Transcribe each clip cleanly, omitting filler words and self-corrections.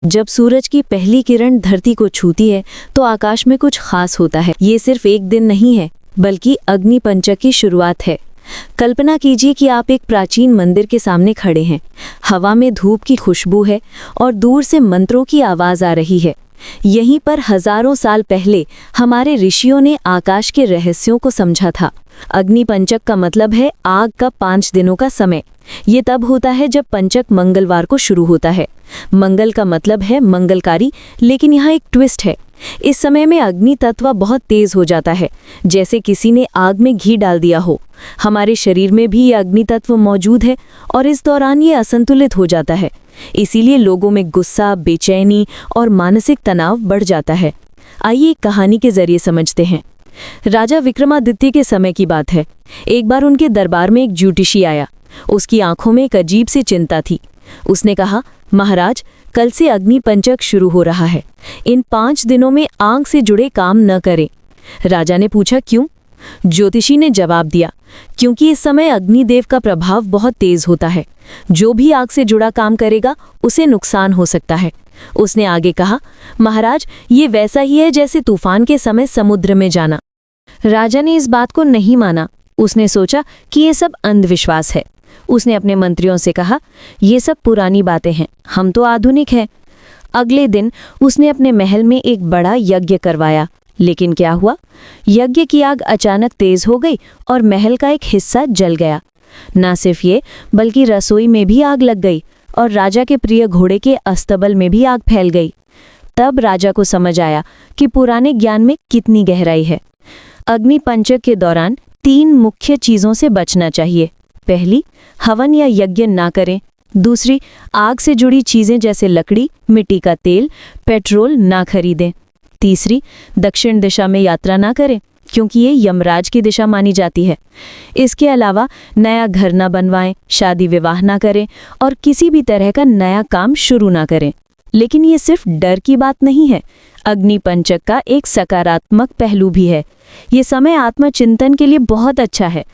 जब सूरज की पहली किरण धरती को छूती है तो आकाश में कुछ खास होता है। ये सिर्फ एक दिन नहीं है, बल्कि अग्नि पंचक की शुरुआत है। कल्पना कीजिए कि आप एक प्राचीन मंदिर के सामने खड़े हैं। हवा में धूप की खुशबू है और दूर से मंत्रों की आवाज आ रही है। यहीं पर हजारों साल पहले हमारे ऋषियों ने आकाश के रहस्यों को समझा था। अग्नि पंचक का मतलब है आग का 5 दिनों का समय। ये तब होता है जब पंचक मंगलवार को शुरू होता है। मंगल का मतलब है मंगलकारी, लेकिन यहाँ एक ट्विस्ट है। इस समय में अग्नि तत्व बहुत तेज हो जाता है, जैसे किसी ने आग में घी डाल दिया हो। हमारे शरीर में भी ये अग्नि तत्व मौजूद है और इस दौरान ये असंतुलित हो जाता है। इसीलिए लोगों में गुस्सा, बेचैनी और मानसिक तनाव बढ़ जाता है। आइए एक कहानी के जरिए समझते हैं। राजा विक्रमादित्य के समय की बात है। एक बार उनके दरबार में एक ज्योतिषी आया। उसकी आंखों में एक अजीब सी चिंता थी। उसने कहा, महाराज, कल से अग्नि पंचक शुरू हो रहा है। इन 5 दिनों में आग से जुड़े काम न करें। राजा ने पूछा, क्यों? ज्योतिषी ने जवाब दिया, क्योंकि इस समय अग्निदेव का प्रभाव बहुत तेज होता है। जो भी आग से जुड़ा काम करेगा उसे नुकसान हो सकता है। उसने आगे कहा, महाराज, ये वैसा ही है जैसे तूफान के समय समुद्र में जाना। राजा ने इस बात को नहीं माना। उसने सोचा कि ये सब अंधविश्वास है। उसने अपने मंत्रियों से कहा, ये सब पुरानी बातें हैं, हम तो आधुनिक हैं। अगले दिन उसने अपने महल में एक बड़ा यज्ञ करवाया। लेकिन क्या हुआ? यज्ञ की आग अचानक तेज हो गई और महल का एक हिस्सा जल गया। ना सिर्फ ये, बल्कि रसोई में भी आग लग गई और राजा के प्रिय घोड़े के अस्तबल में भी आग फैल गई। तब राजा को समझ आया कि पुराने ज्ञान में कितनी गहराई है। अग्नि पंचक के दौरान 3 मुख्य चीजों से बचना चाहिए। पहली, हवन या यज्ञ ना करें। दूसरी, आग से जुड़ी चीजें जैसे लकड़ी, मिट्टी का तेल, पेट्रोल ना खरीदें। तीसरी, दक्षिण दिशा में यात्रा ना करें, क्योंकि ये यमराज की दिशा मानी जाती है। इसके अलावा नया घर ना बनवाएं, शादी विवाह ना करें और किसी भी तरह का नया काम शुरू ना करें। लेकिन ये सिर्फ डर की बात नहीं है। अग्नि पंचक का एक सकारात्मक पहलू भी है। ये समय आत्मचिंतन के लिए बहुत अच्छा है।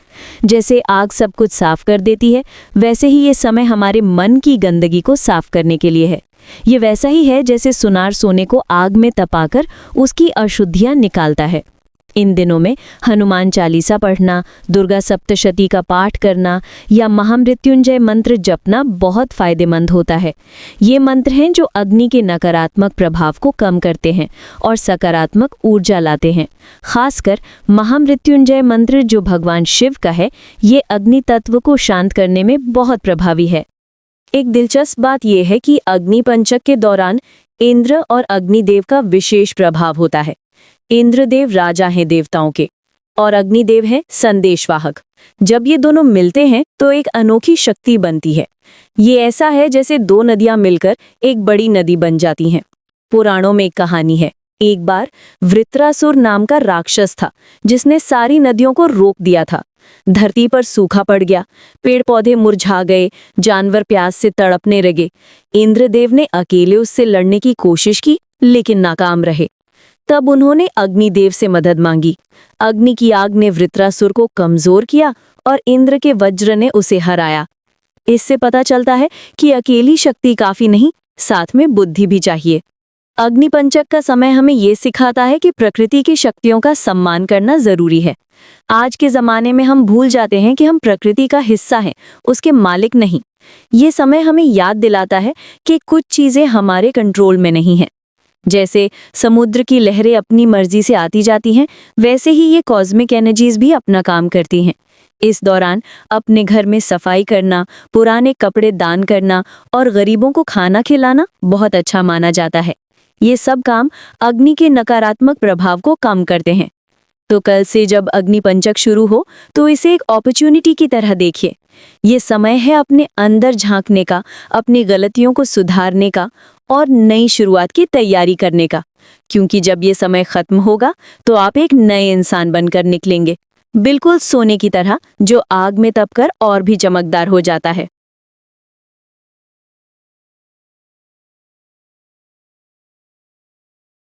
जैसे आग सब कुछ साफ कर देती है, वैसे ही ये समय हमारे मन की गंदगी को साफ करने के लिए है। ये वैसा ही है जैसे सुनार सोने को आग में तपाकर उसकी अशुद्धियां निकालता है। इन दिनों में हनुमान चालीसा पढ़ना, दुर्गा सप्तशती का पाठ करना या महामृत्युंजय मंत्र जपना बहुत फायदेमंद होता है। ये मंत्र हैं जो अग्नि के नकारात्मक प्रभाव को कम करते हैं और सकारात्मक ऊर्जा लाते हैं। खासकर महामृत्युंजय मंत्र जो भगवान शिव का है, ये अग्नि तत्व को शांत करने में बहुत प्रभावी है। एक दिलचस्प बात यह है कि अग्नि पंचक के दौरान इंद्र और अग्निदेव का विशेष प्रभाव होता है। इंद्रदेव राजा हैं देवताओं के और अग्निदेव हैं संदेशवाहक। जब ये दोनों मिलते हैं तो एक अनोखी शक्ति बनती है। ये ऐसा है जैसे 2 नदियां मिलकर एक बड़ी नदी बन जाती हैं। पुराणों में एक कहानी है। एक बार वृत्रासुर नाम का राक्षस था जिसने सारी नदियों को रोक दिया था। धरती पर सूखा पड़ गया, पेड़ पौधे मुरझा गए, जानवर प्यास से तड़पने लगे। इंद्रदेव ने अकेले उससे लड़ने की कोशिश की, लेकिन नाकाम रहे। तब उन्होंने अग्निदेव से मदद मांगी। अग्नि की आग ने वृत्रासुर को कमजोर किया और इंद्र के वज्र ने उसे हराया। इससे पता चलता है कि अकेली शक्ति काफी नहीं, साथ में बुद्धि भी चाहिए। अग्नि पंचक का समय हमें ये सिखाता है कि प्रकृति की शक्तियों का सम्मान करना जरूरी है। आज के जमाने में हम भूल जाते हैं कि हम प्रकृति का हिस्सा हैं, उसके मालिक नहीं। ये समय हमें याद दिलाता है कि कुछ चीजें हमारे कंट्रोल में नहीं हैं। जैसे समुद्र की लहरें अपनी मर्जी से आती जाती हैं, वैसे ही ये कॉस्मिक एनर्जीज भी अपना काम करती हैं। इस दौरान अपने घर में सफाई करना, पुराने कपड़े दान करना और गरीबों को खाना खिलाना बहुत अच्छा माना जाता है। ये सब काम अग्नि के नकारात्मक प्रभाव को कम करते हैं। तो कल से जब अग्नि पंचक शुरू हो तो इसे एक अपॉर्चुनिटी की तरह देखिए। ये समय है अपने अंदर झांकने का, अपनी गलतियों को सुधारने का और नई शुरुआत की तैयारी करने का। क्योंकि जब ये समय खत्म होगा तो आप एक नए इंसान बनकर निकलेंगे, बिल्कुल सोने की तरह जो आग में तपकर और भी चमकदार हो जाता है।